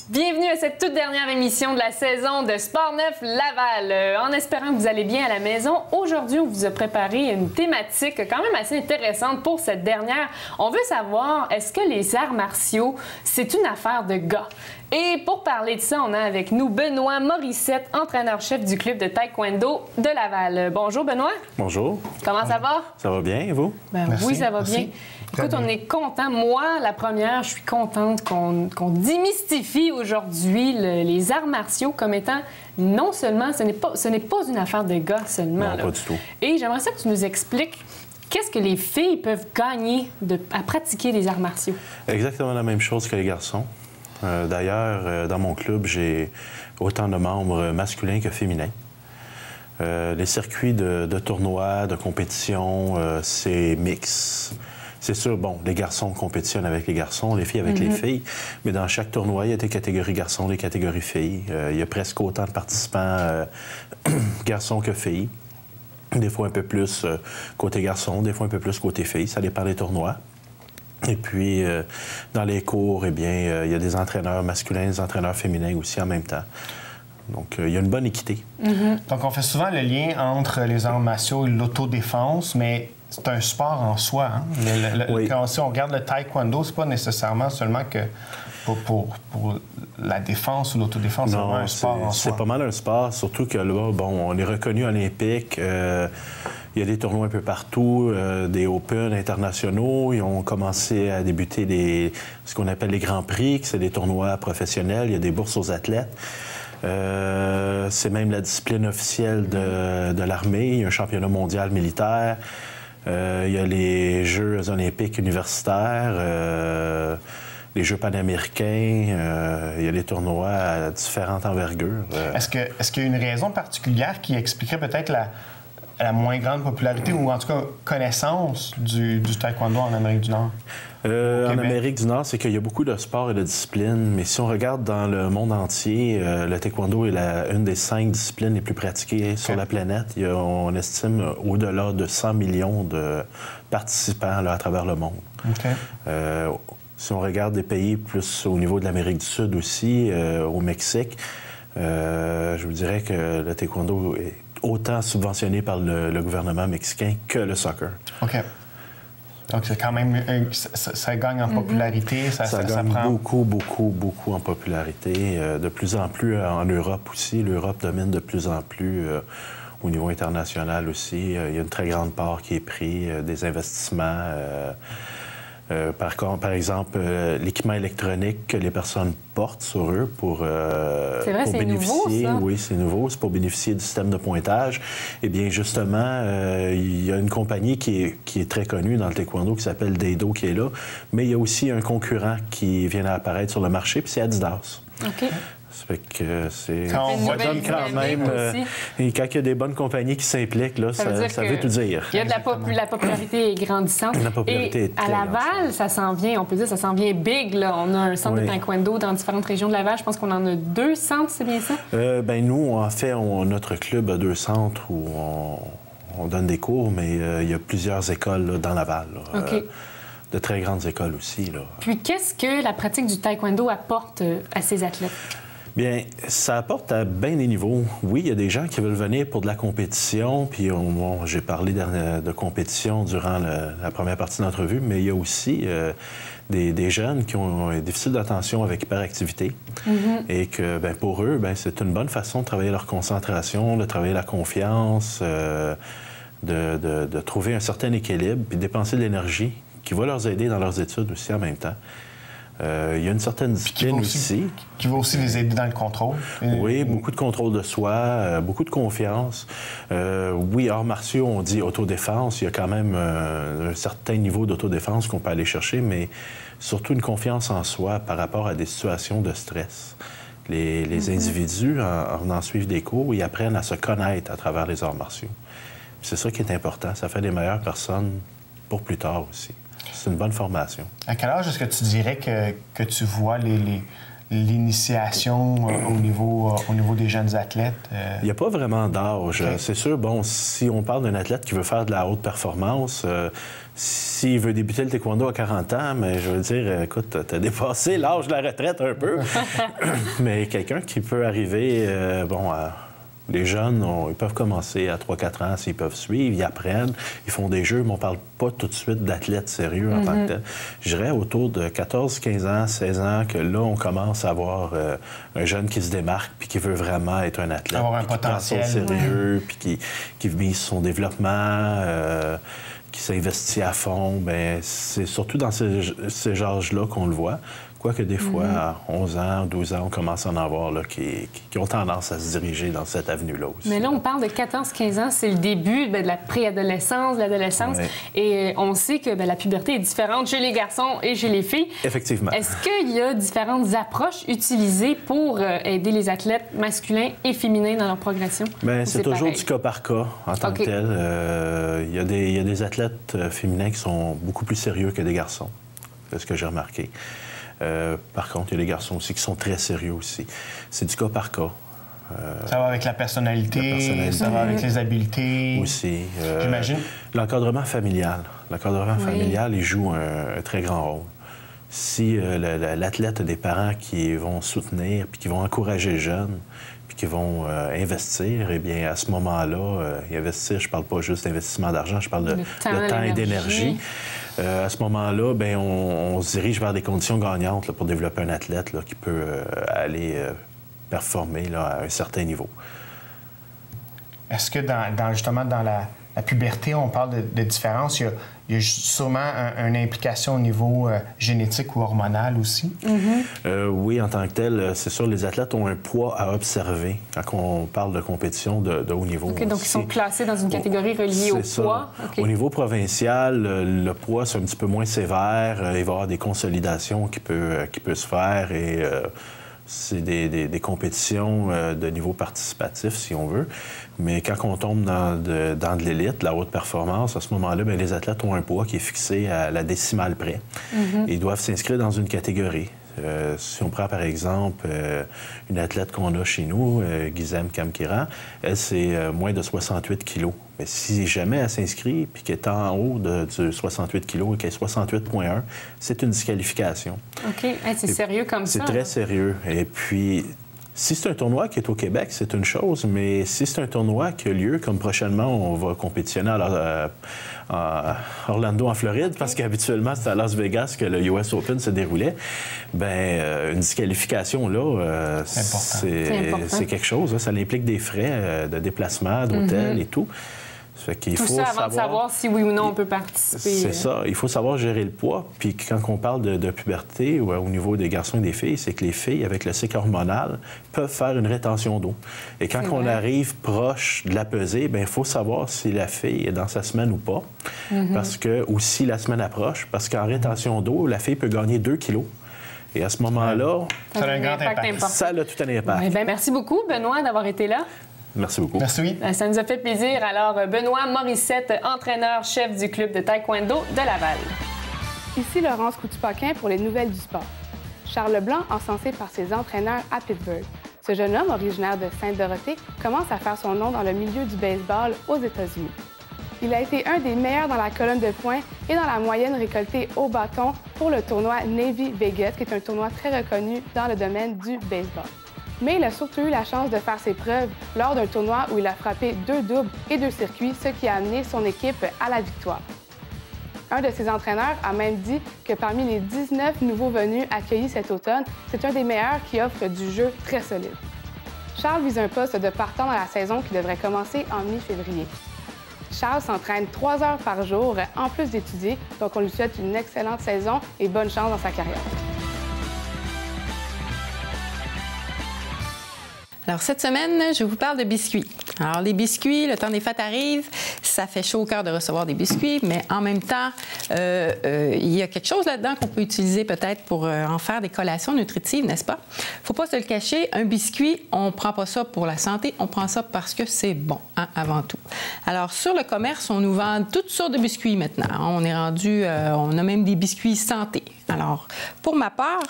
Bienvenue à cette toute dernière émission de la saison de Sport Neuf Laval. En espérant que vous allez bien à la maison, aujourd'hui, on vous a préparé une thématique quand même assez intéressante pour cette dernière. On veut savoir, est-ce que les arts martiaux, c'est une affaire de gars? Et pour parler de ça, on a avec nous Benoît Morissette, entraîneur-chef du club de taekwondo de Laval. Bonjour Benoît. Bonjour. Comment ça va? Ça va bien, et vous? Oui, ça va bien. Écoute, on est content. Moi, la première, je suis contente qu'on démystifie aujourd'hui les arts martiaux comme étant non seulement, ce n'est pas une affaire de gars seulement. Non, là. pas du tout. Et j'aimerais ça que tu nous expliques qu'est-ce que les filles peuvent gagner à pratiquer les arts martiaux. Exactement la même chose que les garçons. D'ailleurs, dans mon club, j'ai autant de membres masculins que féminins. Les circuits de tournois, de compétition, c'est mix. C'est sûr, bon, les garçons compétitionnent avec les garçons, les filles avec les filles, mais dans chaque tournoi, il y a des catégories garçons, des catégories filles. Il y a presque autant de participants garçons que filles. Des fois un peu plus côté garçons, des fois un peu plus côté filles. Ça dépend des tournois. Et puis, dans les cours, eh bien, il y a des entraîneurs masculins, des entraîneurs féminins aussi en même temps. Donc, il y a une bonne équité. Donc, on fait souvent le lien entre les arts martiaux et l'autodéfense, mais c'est un sport en soi. Hein? Oui. Si on regarde le taekwondo, c'est pas nécessairement seulement que pour la défense ou l'autodéfense, c'est vraiment un sport en soi. C'est pas mal un sport, surtout que là, bon, on est reconnu olympique. Il y a des tournois un peu partout, des Open internationaux. Ils ont commencé à débuter ce qu'on appelle les Grands Prix, que c'est des tournois professionnels. Il y a des bourses aux athlètes. C'est même la discipline officielle de l'armée. Il y a un championnat mondial militaire. Il y a les Jeux olympiques universitaires, les Jeux panaméricains. Il y a des tournois à différentes envergures. Est-ce qu'il y a une raison particulière qui expliquerait peut-être la moins grande popularité ou en tout cas connaissance du taekwondo en Amérique du Nord? En Amérique du Nord, c'est qu'il y a beaucoup de sports et de disciplines, mais si on regarde dans le monde entier, le taekwondo est une des 5 disciplines les plus pratiquées sur la planète. On estime au-delà de 100 millions de participants là, à travers le monde. Si on regarde des pays plus au niveau de l'Amérique du Sud aussi, au Mexique, je vous dirais que le taekwondo est autant subventionné par le gouvernement mexicain que le soccer. OK. Donc, c'est quand même... ça gagne en popularité, ça gagne prend... beaucoup en popularité. De plus en plus en Europe aussi. L'Europe domine de plus en plus au niveau international aussi. Il y a une très grande part qui est prise, des investissements. Par exemple, l'équipement électronique que les personnes portent sur eux pour bénéficier. Nouveau, ça? Oui, c'est nouveau. C'est pour bénéficier du système de pointage. Eh bien, justement, il y a une compagnie qui est très connue dans le taekwondo qui s'appelle Daido qui est là, mais il y a aussi un concurrent qui vient d'apparaître sur le marché, puis c'est Adidas. OK. Ça fait que c'est... Quand on voit quand même... et quand il y a des bonnes compagnies qui s'impliquent, là, ça veut tout dire. Il y a la popularité est grandissante. La popularité est très à Laval, ça s'en vient, on peut dire, ça s'en vient big. Là. On a un centre de taekwondo dans différentes régions de Laval. Je pense qu'on en a 2 centres, c'est bien ça? Nous, en fait, notre club a 2 centres où on donne des cours, mais il y a plusieurs écoles là, dans Laval. Là. OK. De très grandes écoles aussi. Là. Puis, qu'est-ce que la pratique du taekwondo apporte à ces athlètes? Bien, ça apporte à bien des niveaux. Oui, il y a des gens qui veulent venir pour de la compétition, puis j'ai parlé de compétition durant la première partie de l'entrevue, mais il y a aussi des jeunes qui ont un déficit d'attention avec hyperactivité et que pour eux, c'est une bonne façon de travailler leur concentration, de travailler la confiance, de trouver un certain équilibre, puis de dépenser de l'énergie qui va leur aider dans leurs études aussi en même temps. Il y a une certaine discipline aussi. Qui va aussi les aider dans le contrôle. Oui, beaucoup de contrôle de soi, beaucoup de confiance. Oui, arts martiaux, on dit autodéfense. Il y a quand même un certain niveau d'autodéfense qu'on peut aller chercher, mais surtout une confiance en soi par rapport à des situations de stress. Les individus, en suivant des cours, ils apprennent à se connaître à travers les arts martiaux. C'est ça qui est important. Ça fait des meilleures personnes pour plus tard aussi. C'est une bonne formation. À quel âge est-ce que tu dirais que tu vois l'initiation au niveau des jeunes athlètes? Il n'y a pas vraiment d'âge. Okay. C'est sûr, bon, si on parle d'un athlète qui veut faire de la haute performance, S'il veut débuter le taekwondo à 40 ans, mais je veux dire, écoute, t'as dépassé l'âge de la retraite un peu. Mais quelqu'un qui peut arriver, les jeunes, ils peuvent commencer à 3-4 ans s'ils peuvent suivre, ils apprennent, ils font des jeux, mais on ne parle pas tout de suite d'athlètes sérieux en tant que tel. Je dirais autour de 14, 15 ans, 16 ans, que là, on commence à avoir un jeune qui se démarque puis qui veut vraiment être un athlète. Avoir un potentiel. Qui prend ça au sérieux, puis qui mise son développement, qui s'investit à fond. Bien, c'est surtout dans ces âges-là qu'on le voit. Quoique des fois, à 11 ans, 12 ans, on commence à en avoir là, qui ont tendance à se diriger dans cette avenue-là aussi. Mais là, on parle de 14-15 ans, c'est le début de la préadolescence, de l'adolescence. Ouais. Et on sait que la puberté est différente chez les garçons et chez les filles. Effectivement. Est-ce qu'il y a différentes approches utilisées pour aider les athlètes masculins et féminins dans leur progression? Bien, c'est toujours du cas par cas en tant que tel. Il y a des athlètes féminins qui sont beaucoup plus sérieux que des garçons. C'est ce que j'ai remarqué. Par contre, il y a des garçons aussi qui sont très sérieux aussi. C'est du cas par cas. Ça va avec la personnalité, ça va avec les habiletés. Aussi. J'imagine. L'encadrement familial. L'encadrement familial, il joue un très grand rôle. Si l'athlète a des parents qui vont soutenir puis qui vont encourager le jeune puis qui vont investir, eh bien, à ce moment-là, investir, je ne parle pas juste d'investissement d'argent, je parle de temps et d'énergie. À ce moment-là, bien, on se dirige vers des conditions gagnantes là, pour développer un athlète là, qui peut aller performer là, à un certain niveau. Est-ce que justement dans la puberté, on parle de différence? Il y a sûrement une implication au niveau génétique ou hormonal aussi? Oui, en tant que tel, c'est sûr, les athlètes ont un poids à observer quand on parle de compétition de haut niveau. OK, donc ils sont classés dans une catégorie reliée au poids? Okay. Au niveau provincial, le poids, c'est un petit peu moins sévère. Il va y avoir des consolidations qui peut se faire et... c'est des compétitions de niveau participatif, si on veut. Mais quand on tombe dans de l'élite, la haute performance, à ce moment-là, bien, les athlètes ont un poids qui est fixé à la décimale près. Ils doivent s'inscrire dans une catégorie. Si on prend, par exemple, une athlète qu'on a chez nous, Gizem Kamkiran, elle, c'est moins de 68 kilos. Mais si jamais elle s'inscrit puis qu'elle est en haut de 68 kilos et qu'elle est 68,1, c'est une disqualification. OK. C'est sérieux comme ça? C'est très sérieux. Et puis, si c'est un tournoi qui est au Québec, c'est une chose, mais si c'est un tournoi qui a lieu, comme prochainement, on va compétitionner à Orlando, en Floride, parce qu'habituellement, c'est à Las Vegas que le US Open se déroulait, bien, une disqualification, là, c'est quelque chose. Hein, ça implique des frais de déplacement, d'hôtel et tout. Fait qu'il faut ça avant de savoir si oui ou non on peut participer. C'est ça. Il faut savoir gérer le poids. Puis quand on parle de puberté ou au niveau des garçons et des filles, c'est que les filles, avec le cycle hormonal, peuvent faire une rétention d'eau. Et quand on arrive proche de la pesée, bien, il faut savoir si la fille est dans sa semaine ou pas. Parce que, ou si la semaine approche. Parce qu'en rétention d'eau, la fille peut gagner 2 kilos. Et à ce moment-là, ça a un grand impact. Ça a tout un impact. Oui, bien, merci beaucoup, Benoît, d'avoir été là. Merci beaucoup. Merci. Ça nous a fait plaisir. Alors, Benoît Morissette, entraîneur-chef du club de taekwondo de Laval. Ici Laurence Coutu-Paquin pour les nouvelles du sport. Charles Leblanc, encensé par ses entraîneurs à Pittsburgh. Ce jeune homme, originaire de Sainte-Dorothée, commence à faire son nom dans le milieu du baseball aux États-Unis. Il a été un des meilleurs dans la colonne de points et dans la moyenne récoltée au bâton pour le tournoi Navy Vegas, qui est un tournoi très reconnu dans le domaine du baseball. Mais il a surtout eu la chance de faire ses preuves lors d'un tournoi où il a frappé 2 doubles et 2 circuits, ce qui a amené son équipe à la victoire. Un de ses entraîneurs a même dit que parmi les 19 nouveaux venus accueillis cet automne, c'est un des meilleurs qui offre du jeu très solide. Charles vise un poste de partant dans la saison qui devrait commencer en mi-février. Charles s'entraîne 3 heures par jour en plus d'étudier, donc on lui souhaite une excellente saison et bonne chance dans sa carrière. Alors, cette semaine, je vous parle de biscuits. Alors, les biscuits, le temps des fêtes arrive, ça fait chaud au cœur de recevoir des biscuits, mais en même temps, il y a quelque chose là-dedans qu'on peut utiliser peut-être pour en faire des collations nutritives, n'est-ce pas? Faut pas se le cacher, un biscuit, on prend pas ça pour la santé, on prend ça parce que c'est bon, hein, avant tout. Alors, sur le commerce, on nous vend toutes sortes de biscuits maintenant. On est rendu, on a même des biscuits santé. Alors, pour ma part,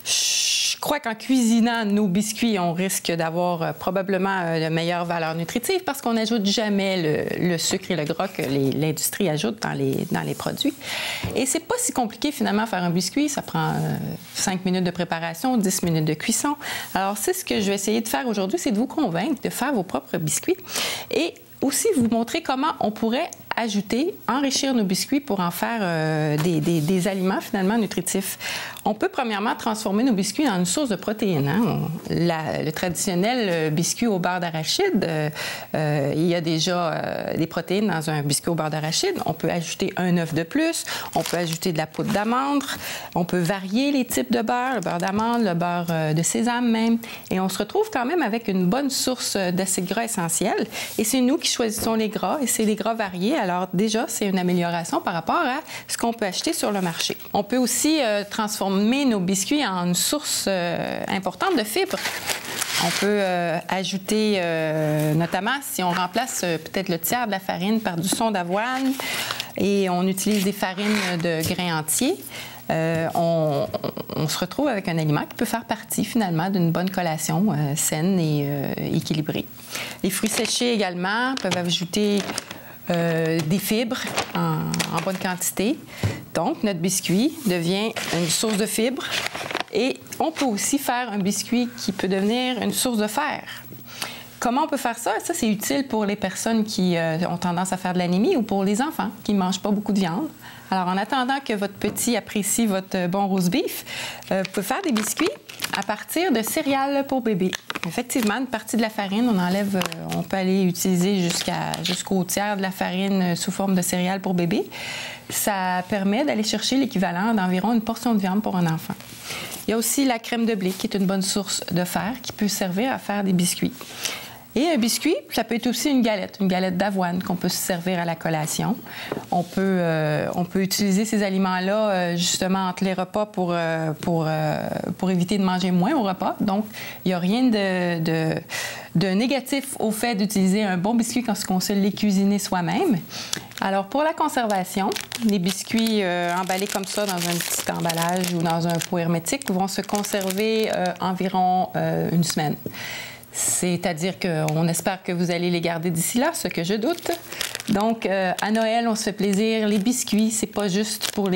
je crois qu'en cuisinant nos biscuits, on risque d'avoir probablement de meilleures valeurs nutritives parce qu'on n'ajoute jamais le sucre et le gras que l'industrie ajoute dans les produits. Et c'est pas si compliqué finalement faire un biscuit. Ça prend 5 minutes de préparation, 10 minutes de cuisson. Alors, c'est ce que je vais essayer de faire aujourd'hui, c'est de vous convaincre de faire vos propres biscuits et aussi vous montrer comment on pourrait ajouter, enrichir nos biscuits pour en faire des aliments finalement nutritifs. On peut premièrement transformer nos biscuits en une source de protéines. Hein? Le traditionnel biscuit au beurre d'arachide, il y a déjà des protéines dans un biscuit au beurre d'arachide. On peut ajouter un œuf de plus, on peut ajouter de la poudre d'amande, on peut varier les types de beurre, le beurre d'amande, le beurre de sésame même. Et on se retrouve quand même avec une bonne source d'acides gras essentiels. Et c'est nous qui choisissons les gras et c'est des gras variés. Alors déjà, c'est une amélioration par rapport à ce qu'on peut acheter sur le marché. On peut aussi transformer nos biscuits en une source importante de fibres. On peut ajouter, notamment si on remplace peut-être le tiers de la farine par du son d'avoine et on utilise des farines de grains entiers, on se retrouve avec un aliment qui peut faire partie finalement d'une bonne collation saine et équilibrée. Les fruits séchés également peuvent ajouter des fibres en bonne quantité. Donc, notre biscuit devient une source de fibres et on peut aussi faire un biscuit qui peut devenir une source de fer. Comment on peut faire ça? Ça, c'est utile pour les personnes qui ont tendance à faire de l'anémie ou pour les enfants qui ne mangent pas beaucoup de viande. Alors, en attendant que votre petit apprécie votre bon roast beef, vous pouvez faire des biscuits à partir de céréales pour bébé. Effectivement, une partie de la farine, on peut aller utiliser jusqu'au tiers de la farine sous forme de céréales pour bébé. Ça permet d'aller chercher l'équivalent d'environ une portion de viande pour un enfant. Il y a aussi la crème de blé, qui est une bonne source de fer, qui peut servir à faire des biscuits. Et un biscuit, ça peut être aussi une galette d'avoine qu'on peut se servir à la collation. On peut utiliser ces aliments-là justement entre les repas pour éviter de manger moins au repas. Donc, il n'y a rien de négatif au fait d'utiliser un bon biscuit quand on se les cuisiner soi-même. Alors, pour la conservation, les biscuits emballés comme ça dans un petit emballage ou dans un pot hermétique vont se conserver environ une semaine. C'est-à-dire qu'on espère que vous allez les garder d'ici là, ce que je doute. Donc, à Noël, on se fait plaisir. Les biscuits, c'est pas juste pour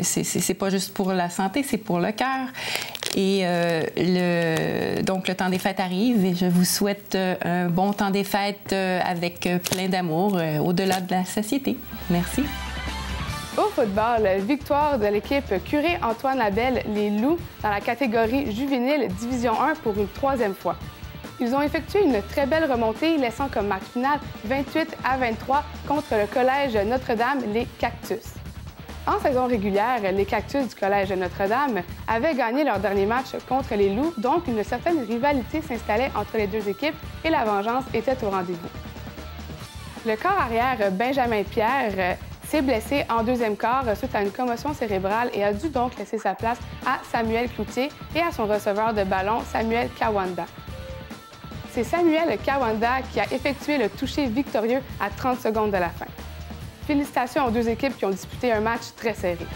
c'est pas juste pour la santé, c'est pour le cœur. Et donc, le temps des fêtes arrive et je vous souhaite un bon temps des fêtes avec plein d'amour au-delà de la satiété. Merci. Au football, victoire de l'équipe Curé-Antoine Labelle, les Loups, dans la catégorie juvénile Division 1 pour une 3e fois. Ils ont effectué une très belle remontée, laissant comme marque finale 28-23 contre le Collège Notre-Dame, les Cactus. En saison régulière, les Cactus du Collège Notre-Dame avaient gagné leur dernier match contre les Loups, donc une certaine rivalité s'installait entre les deux équipes et la vengeance était au rendez-vous. Le corps arrière Benjamin Pierre s'est blessé en deuxième quart suite à une commotion cérébrale et a dû donc laisser sa place à Samuel Cloutier et à son receveur de ballon, Samuel Kawanda. C'est Samuel Kawanda qui a effectué le toucher victorieux à 30 secondes de la fin. Félicitations aux deux équipes qui ont disputé un match très serré.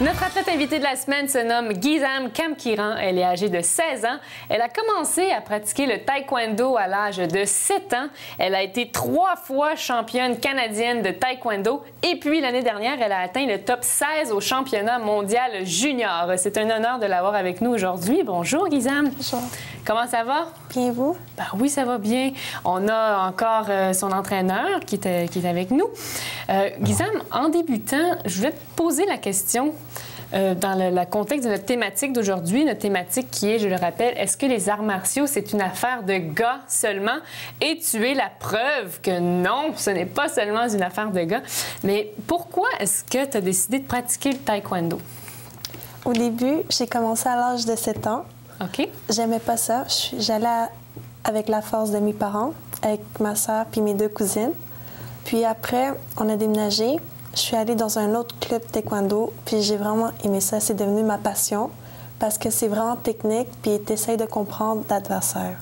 Notre athlète invitée de la semaine se nomme Gizam Kamkiran. Elle est âgée de 16 ans. Elle a commencé à pratiquer le taekwondo à l'âge de 7 ans. Elle a été 3 fois championne canadienne de taekwondo. Et puis, l'année dernière, elle a atteint le top 16 au championnat mondial junior. C'est un honneur de l'avoir avec nous aujourd'hui. Bonjour, Gizam. Bonjour. Comment ça va? Bien, vous? Ben oui, ça va bien. On a encore son entraîneur qui est avec nous. Gizam, en débutant, je voulais te poser la question dans le contexte de notre thématique d'aujourd'hui, notre thématique qui est, je le rappelle, est-ce que les arts martiaux, c'est une affaire de gars seulement? Et tu es la preuve que non, ce n'est pas seulement une affaire de gars. Mais pourquoi est-ce que tu as décidé de pratiquer le taekwondo? Au début, j'ai commencé à l'âge de 7 ans. OK. J'aimais pas ça. J'allais avec la force de mes parents, avec ma sœur puis mes 2 cousines. Puis après, on a déménagé. Je suis allée dans un autre club taekwondo, puis j'ai vraiment aimé ça. C'est devenu ma passion parce que c'est vraiment technique, puis tu essaies de comprendre l'adversaire.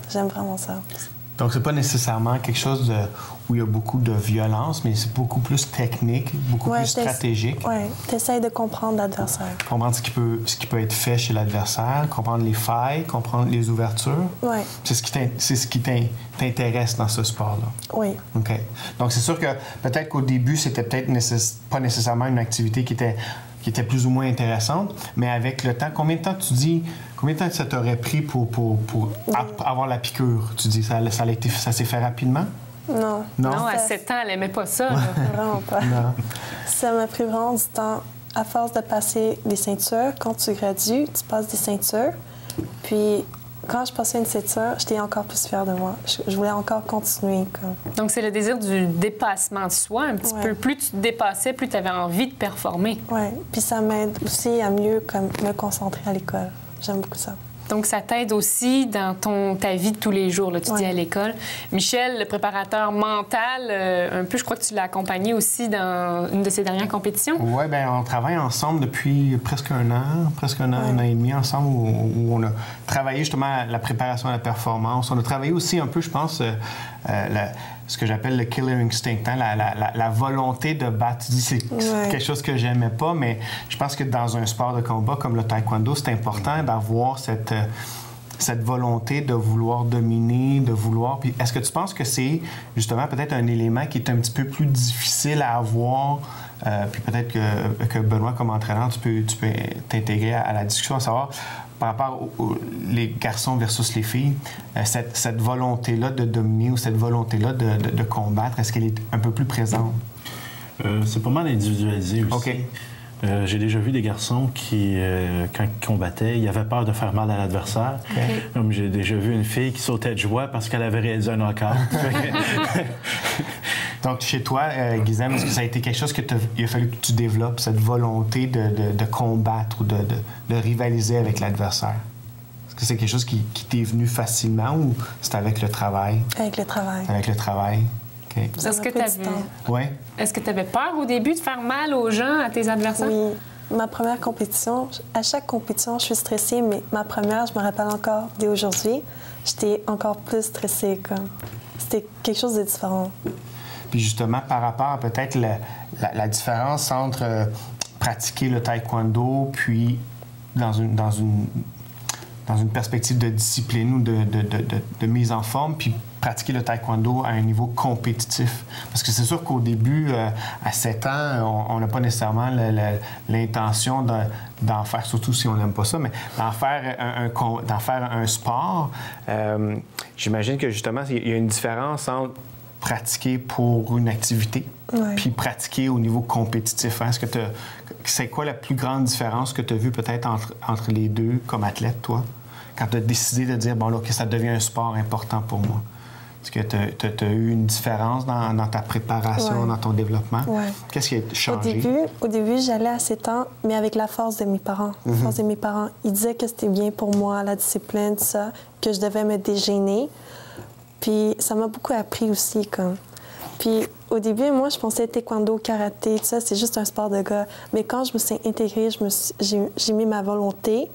J'aime vraiment ça. Donc, c'est pas nécessairement quelque chose où il y a beaucoup de violence, mais c'est beaucoup plus technique, beaucoup plus stratégique. Oui, tu essaies de comprendre l'adversaire. Comprendre ce qui peut être fait chez l'adversaire, comprendre les failles, comprendre les ouvertures. Oui. C'est ce qui t'intéresse dans ce sport-là. Oui. OK. Donc, c'est sûr que peut-être qu'au début, c'était peut-être pas nécessairement une activité qui était plus ou moins intéressante, mais avec le temps, combien de temps ça t'aurait pris pour avoir la piqûre? Tu dis, ça s'est fait rapidement? Non. Non, à 7 ans, elle aimait pas ça. Là. Vraiment pas. Non. Ça m'a pris vraiment du temps. À force de passer des ceintures, quand tu gradues, tu passes des ceintures. Puis, quand je passais une ceinture, j'étais encore plus fière de moi. Je voulais encore continuer. Donc, c'est le désir du dépassement de soi, un petit peu. Plus tu te dépassais, plus tu avais envie de performer. Oui. Puis ça m'aide aussi à mieux me concentrer à l'école. J'aime beaucoup ça. Donc, ça t'aide aussi dans ta vie de tous les jours, là, tu dis à l'école. Michel, le préparateur mental, un peu, je crois que tu l'as accompagné aussi dans une de ses dernières compétitions. Oui, bien, on travaille ensemble depuis presque un an et demi ensemble, où on a travaillé justement la préparation à la performance. On a travaillé aussi un peu, je pense, ce que j'appelle le killer instinct, hein, la volonté de battre. Tu dis, c'est quelque chose que j'aimais pas, mais je pense que dans un sport de combat comme le taekwondo, c'est important d'avoir cette volonté de vouloir dominer, de vouloir... Puis est-ce que tu penses que c'est justement peut-être un élément qui est un petit peu plus difficile à avoir, puis peut-être que Benoît, comme entraîneur, tu peux t'intégrer à la discussion, à savoir... Par rapport les garçons versus les filles, cette volonté-là de dominer ou cette volonté-là de combattre, est-ce qu'elle est un peu plus présente? C'est pas mal individualisé aussi. OK. J'ai déjà vu des garçons qui, quand ils combattaient, ils avaient peur de faire mal à l'adversaire. Okay. Comme j'ai déjà vu une fille qui sautait de joie parce qu'elle avait réalisé un knockout. Donc, chez toi, Gizem, est-ce que ça a été quelque chose qu'il a fallu que tu développes, cette volonté de combattre ou de rivaliser avec l'adversaire? Est-ce que c'est quelque chose qui t'est venu facilement ou c'est avec le travail? Avec le travail. Avec le travail. OK. Est-ce que tu avais peur au début de faire mal aux gens, à tes adversaires? Oui. Ma première compétition, à chaque compétition, je suis stressée, mais ma première, je me rappelle encore dès aujourd'hui, j'étais encore plus stressée. C'était quelque chose de différent. Puis justement, par rapport à peut-être la différence entre pratiquer le taekwondo, puis dans une perspective de discipline ou de mise en forme, puis pratiquer le taekwondo à un niveau compétitif. Parce que c'est sûr qu'au début, à 7 ans, on n'a pas nécessairement l'intention d'en faire, surtout si on n'aime pas ça, mais d'en faire un sport. J'imagine que justement, il y a une différence entre pratiquer pour une activité, puis pratiquer au niveau compétitif. Hein? C'est quoi la plus grande différence que tu as vue peut-être entre les deux comme athlète, toi, quand tu as décidé de dire, bon, là, que ça devient un sport important pour moi? Est-ce que tu as eu une différence dans ta préparation, dans ton développement? Qu'est-ce qui a changé? Au début, j'allais à 7 ans, mais avec la force de mes parents. La force de mes parents. Ils disaient que c'était bien pour moi, la discipline, tout ça, que je devais me dégêner. Puis ça m'a beaucoup appris aussi. Puis au début, moi, je pensais taekwondo, karaté, tout ça, c'est juste un sport de gars. Mais quand je me suis intégrée, j'ai mis ma volonté.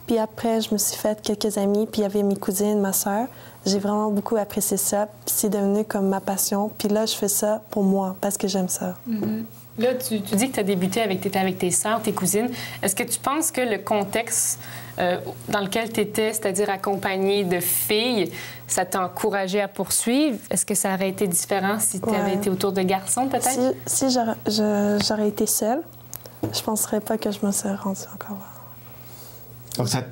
Puis après, je me suis fait quelques amis, puis il y avait mes cousines, ma sœur. J'ai vraiment beaucoup apprécié ça, puis c'est devenu comme ma passion. Puis là, je fais ça pour moi, parce que j'aime ça. Là, tu dis que tu as débuté avec tes sœurs, tes cousines. Est-ce que tu penses que le contexte dans lequel tu étais, c'est-à-dire accompagnée de filles, ça t'a encouragé à poursuivre? Est-ce que ça aurait été différent si tu avais été autour de garçons, peut-être? Si j'aurais été seule, je ne penserais pas que je me serais rendue encore là. Donc, ça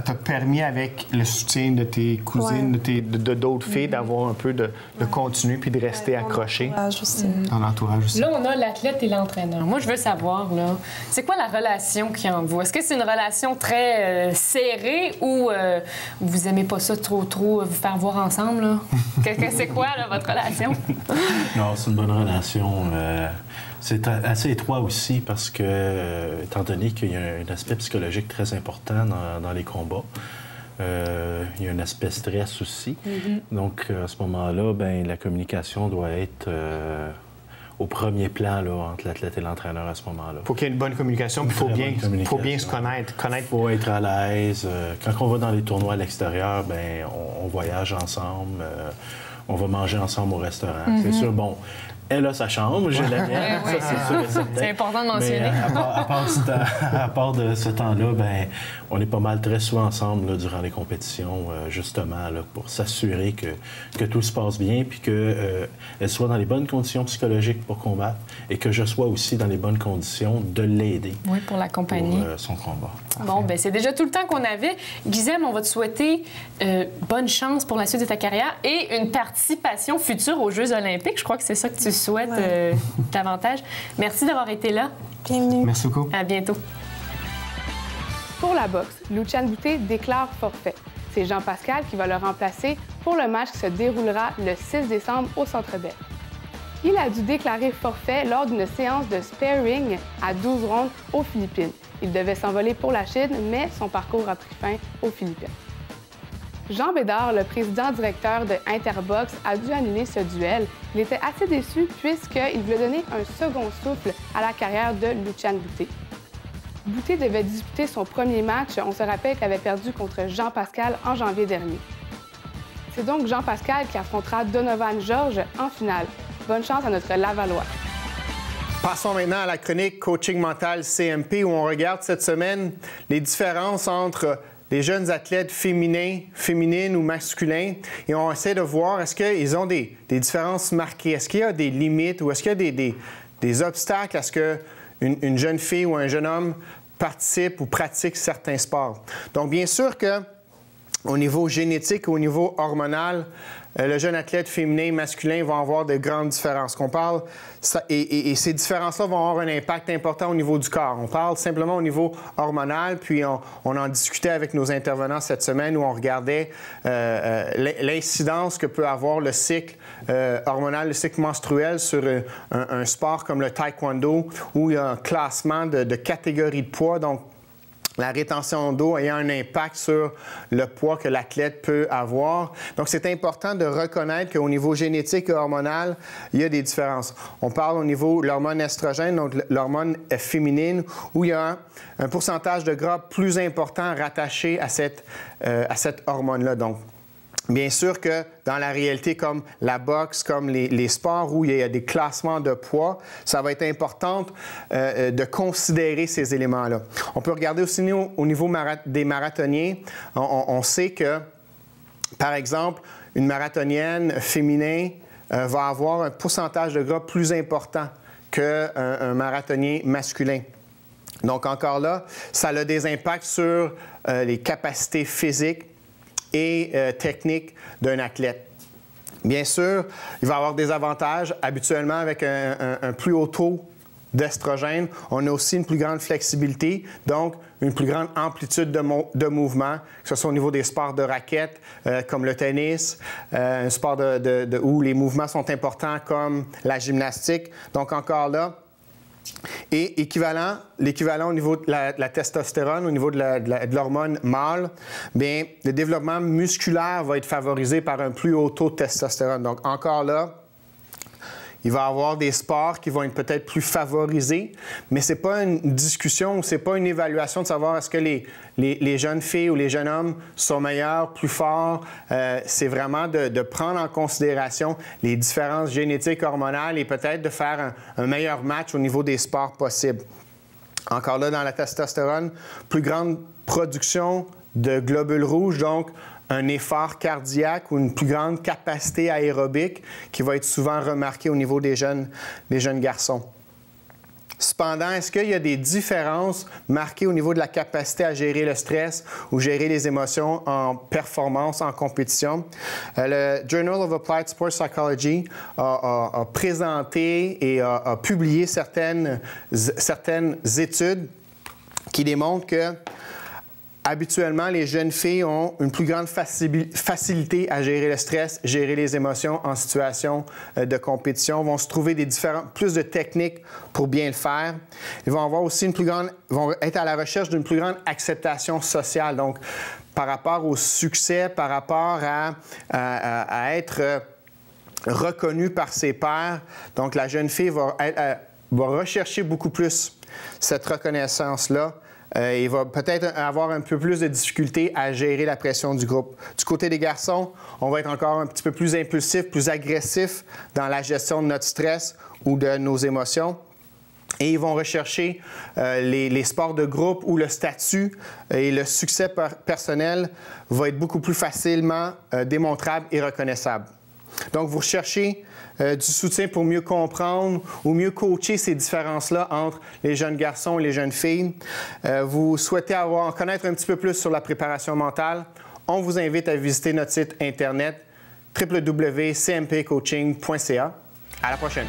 t'a permis, avec le soutien de tes cousines, de d'autres filles, d'avoir un peu de continuer puis de rester accroché. Ton entourage aussi. Là, on a l'athlète et l'entraîneur. Moi, je veux savoir, là, c'est quoi la relation qu'il y a entre vous? Est-ce que c'est une relation très serrée ou vous aimez pas ça trop vous faire voir ensemble, là? C'est quoi, là, votre relation? Non, c'est une bonne relation. C'est assez étroit aussi parce que, étant donné qu'il y a un aspect psychologique très important dans les combats, il y a un aspect stress aussi. Donc, à ce moment-là, ben, la communication doit être au premier plan là, entre l'athlète et l'entraîneur à ce moment-là. Il faut qu'il y ait une bonne communication, il faut bien se connaître. Il faut être à l'aise. Quand on va dans les tournois à l'extérieur, ben, on voyage ensemble. on va manger ensemble au restaurant. C'est sûr, bon, elle a sa chambre, j'ai la mienne, ça c'est sûr et certain. C'est important de mentionner. Mais à part de ce temps-là, ben, on est pas mal très souvent ensemble là, durant les compétitions, justement, là, pour s'assurer que tout se passe bien, puis qu'elle soit dans les bonnes conditions psychologiques pour combattre et que je sois aussi dans les bonnes conditions de l'aider. Oui, pour l'accompagner. Pour son combat. Bon, ben c'est déjà tout le temps qu'on avait. Guizem, on va te souhaiter bonne chance pour la suite de ta carrière et une participation future aux Jeux olympiques. Je crois que c'est ça que tu souhaites davantage. Merci d'avoir été là. Bienvenue. Merci beaucoup. À bientôt. Pour la boxe, Lucian Boutet déclare forfait. C'est Jean Pascal qui va le remplacer pour le match qui se déroulera le 6 décembre au Centre Bell. Il a dû déclarer forfait lors d'une séance de sparring à 12 rondes aux Philippines. Il devait s'envoler pour la Chine, mais son parcours a pris fin aux Philippines. Jean Bédard, le président-directeur de Interbox, a dû annuler ce duel. Il était assez déçu puisqu'il voulait donner un second souffle à la carrière de Lucian Boutet. Boutet devait disputer son premier match. On se rappelle qu'il avait perdu contre Jean Pascal en janvier dernier. C'est donc Jean Pascal qui affrontera Donovan Georges en finale. Bonne chance à notre Lavallois. Passons maintenant à la chronique Coaching mental CMP où on regarde cette semaine les différences entre les jeunes athlètes féminines ou masculins et on essaie de voir est-ce qu'ils ont des différences marquées, est-ce qu'il y a des limites ou est-ce qu'il y a des obstacles à ce qu'une jeune fille ou un jeune homme participe ou pratique certains sports. Donc bien sûr que au niveau génétique, au niveau hormonal, le jeune athlète féminin et masculin vont avoir de grandes différences. Et ces différences-là vont avoir un impact important au niveau du corps. On parle simplement au niveau hormonal, puis on en discutait avec nos intervenants cette semaine où on regardait l'incidence que peut avoir le cycle hormonal, le cycle menstruel sur un sport comme le taekwondo où il y a un classement de catégories de poids. Donc, la rétention d'eau ayant un impact sur le poids que l'athlète peut avoir. Donc, c'est important de reconnaître qu'au niveau génétique et hormonal, il y a des différences. On parle au niveau de l'hormone estrogène, donc l'hormone féminine, où il y a un pourcentage de gras plus important rattaché à cette hormone-là. Donc, bien sûr que dans la réalité, comme la boxe, comme les sports où il y a des classements de poids, ça va être important de considérer ces éléments-là. On peut regarder aussi au niveau des marathoniens. On sait que, par exemple, une marathonienne féminin va avoir un pourcentage de gras plus important qu'un marathonien masculin. Donc encore là, ça a des impacts sur les capacités physiques et technique d'un athlète. Bien sûr, il va avoir des avantages. Habituellement, avec un plus haut taux d'estrogène, on a aussi une plus grande flexibilité, donc une plus grande amplitude de mouvement, que ce soit au niveau des sports de raquettes, comme le tennis, un sport où les mouvements sont importants, comme la gymnastique. Donc encore là, et l'équivalent au niveau de la testostérone, au niveau de l'hormone mâle, bien, le développement musculaire va être favorisé par un plus haut taux de testostérone. Donc, encore là, il va y avoir des sports qui vont être peut-être plus favorisés, mais ce n'est pas une discussion, ce n'est pas une évaluation de savoir est-ce que les jeunes filles ou les jeunes hommes sont meilleurs, plus forts. C'est vraiment de prendre en considération les différences génétiques, hormonales et peut-être de faire un meilleur match au niveau des sports possibles. Encore là, dans la testostérone, plus grande production de globules rouges, donc un effort cardiaque ou une plus grande capacité aérobique qui va être souvent remarquée au niveau des jeunes garçons. Cependant, est-ce qu'il y a des différences marquées au niveau de la capacité à gérer le stress ou gérer les émotions en performance, en compétition? Le Journal of Applied Sports Psychology a présenté et a publié certaines études qui démontrent que habituellement, les jeunes filles ont une plus grande facilité à gérer le stress, gérer les émotions en situation de compétition, vont se trouver plus de techniques pour bien le faire. Ils vont avoir aussi vont être à la recherche d'une plus grande acceptation sociale. Donc, par rapport au succès, par rapport à être reconnue par ses pairs, donc la jeune fille va rechercher beaucoup plus cette reconnaissance-là il va peut-être avoir un peu plus de difficulté à gérer la pression du groupe. Du côté des garçons, on va être encore un petit peu plus impulsif, plus agressif dans la gestion de notre stress ou de nos émotions. Et ils vont rechercher les sports de groupe où le statut et le succès personnel vont être beaucoup plus facilement démontrables et reconnaissables. Donc, vous recherchez du soutien pour mieux comprendre ou mieux coacher ces différences-là entre les jeunes garçons et les jeunes filles. Vous souhaitez en connaître un petit peu plus sur la préparation mentale. On vous invite à visiter notre site Internet www.cmpcoaching.ca. À la prochaine.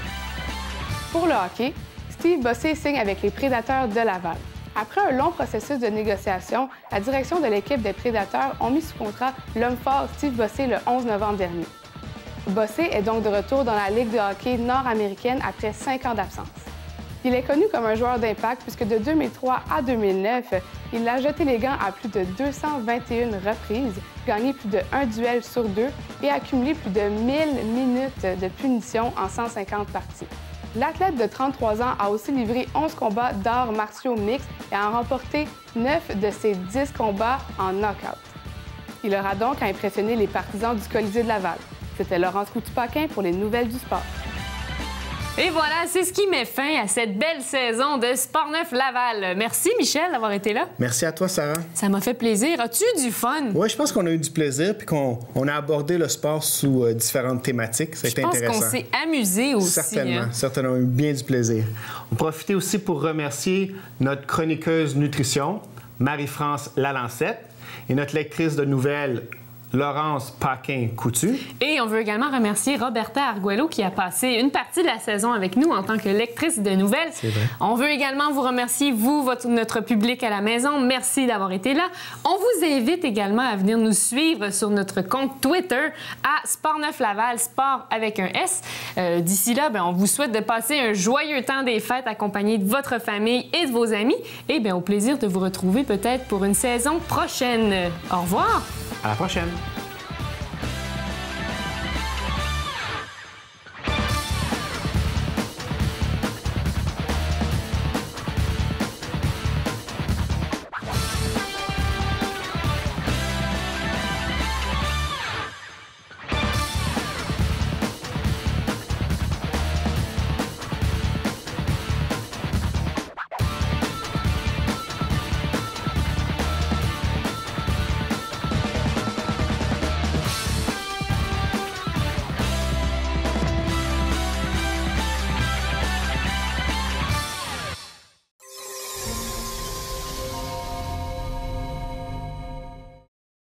Pour le hockey, Steve Bossé signe avec les Prédateurs de Laval. Après un long processus de négociation, la direction de l'équipe des Prédateurs ont mis sous contrat l'homme fort Steve Bossé le 11 novembre dernier. Bossé est donc de retour dans la Ligue de hockey nord-américaine après 5 ans d'absence. Il est connu comme un joueur d'impact puisque de 2003 à 2009, il a jeté les gants à plus de 221 reprises, gagné plus de 1 duel sur 2 et accumulé plus de 1000 minutes de punition en 150 parties. L'athlète de 33 ans a aussi livré 11 combats d'arts martiaux mixtes et a remporté 9 de ses 10 combats en knockout. Il aura donc à impressionner les partisans du Colisée de Laval. C'était Laurence Coutu-Paquin pour les nouvelles du sport. Et voilà, c'est ce qui met fin à cette belle saison de Sportneuf Laval. Merci, Michel, d'avoir été là. Merci à toi, Sarah. Ça m'a fait plaisir. As-tu eu du fun? Oui, je pense qu'on a eu du plaisir puis qu'on a abordé le sport sous différentes thématiques. Ça a été intéressant. Je pense qu'on s'est amusé aussi. Certainement. Hein? Certainement, on a eu bien du plaisir. On profite aussi pour remercier notre chroniqueuse nutrition, Marie-France Lalancette, et notre lectrice de nouvelles, Laurence Paquin-Coutu. Et on veut également remercier Roberta Arguello qui a passé une partie de la saison avec nous en tant que lectrice de nouvelles. C'est vrai. On veut également vous remercier, vous, notre public à la maison. Merci d'avoir été là. On vous invite également à venir nous suivre sur notre compte Twitter à Sportneuf Laval, sport avec un S. D'ici là, on vous souhaite de passer un joyeux temps des fêtes accompagné de votre famille et de vos amis. Et au plaisir de vous retrouver peut-être pour une saison prochaine. Au revoir! À la prochaine!